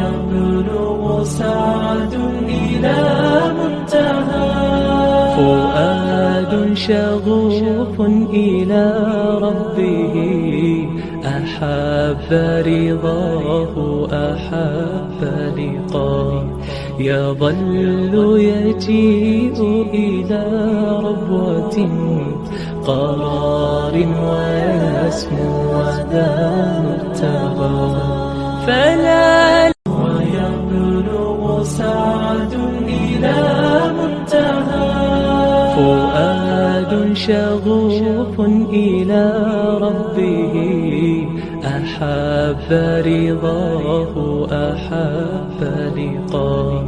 ويبلغ سعد إلى منتهى. فؤاد شغوف إلى ربه أحب رضاه أحب لقاه. يظل يجيء إلى ربوة قرار ويسمو وذا مبتغى. فلا ويبلغ سعد إلى منتهى. فؤاد شغوف إلى ربه أحب رضاه أحب لقاه.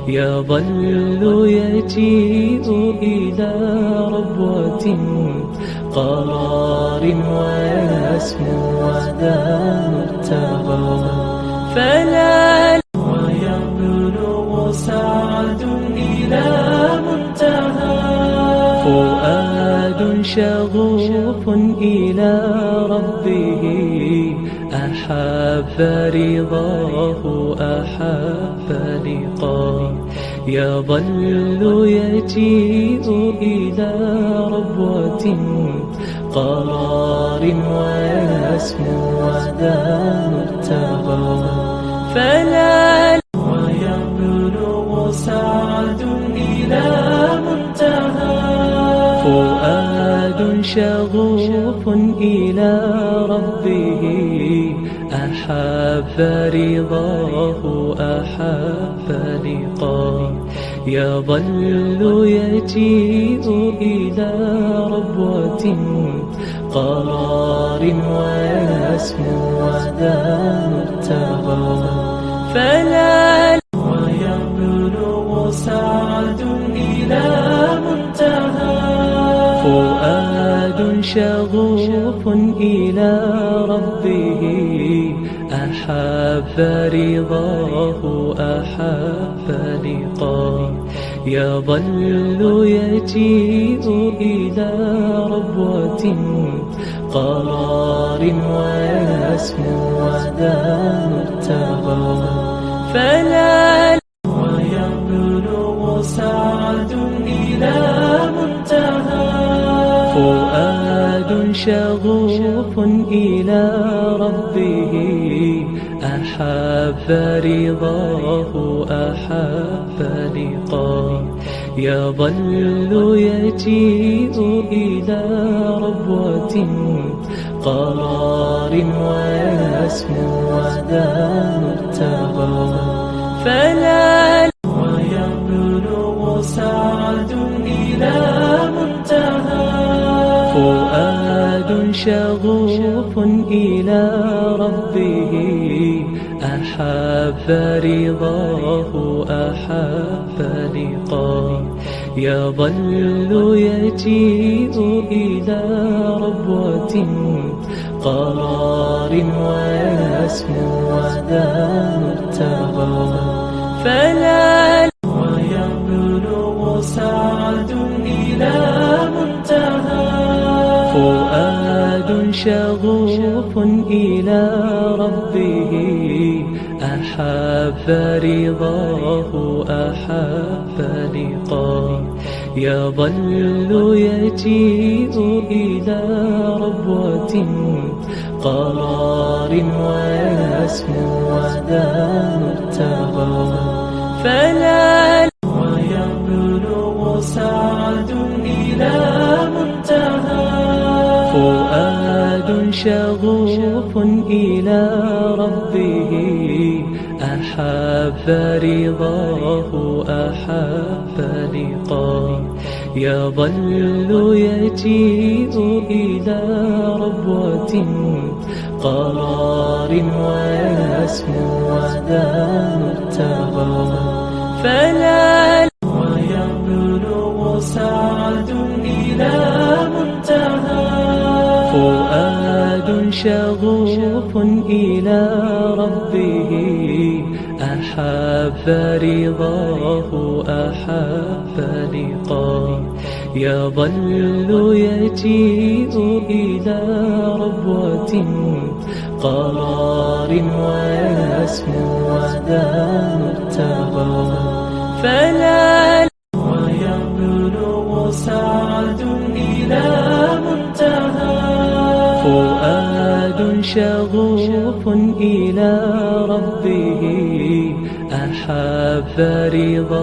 يظل يجيء إلى ربوة قرار ويسمو وذا مبتغى. فلا ويبلغ سعد إلى منتهى. فؤاد شغوف إلى ربه أحب رضاه أحب لقاه. يظل يجيء إلى ربوة قرار ويسمو وذا مبتغى. فلا ويبلغ سعد إلى منتهى. فؤاد شغوف إلى ربه أحب رضاه أحب لقاه. يظل يجيء إلى ربوة قرار ويسمو وذا مبتغى. فلا ويبلغ سعد إلى منتهى. فؤاد شغوف إلى ربه أحب رضاه أحب لقاه. يظل يجيء إلى ربوة قرار ويسمو وذا مبتغى. فلا ويبلغ سعد إلى منتهى. فؤاد شغوف إلى ربه أحب رضاه أحب لقاه. يظل يجيء إلى ربوة قرار ويسمو وذا مبتغى. فلا ويبلغ سعد إلى منتهى. فؤاد شغوف إلى ربه أحب رضاه أحب لقاه. يظل يجيء إلى ربوة قرار ويسمو وذا مبتغى. فلا ويبلغ سعد إلى منتهى. فؤاد شغوف إلى ربه أحب رضاه أحب لقاه. يظل يجيء إلى ربوة قرار ويسمو وذا مبتغى. فلا ويبلغ سعد إلى منتهى. فؤاد شغوف إلى ربه أحب رضاه أحب لقاه. يظل يجيء إلى ربوة قرار ويسمو وذا مبتغى. فلا ويبلغ سعد إلى منتهى. فؤاد شغوف إلى ربه أحب رضاه أحب لقاه. يظل يجيء إلى ربوة قرار ويسمو وذا مبتغى فلا ويبلغ سعد إلى منتهى فؤاد شغوف إلى ربه أحب رضا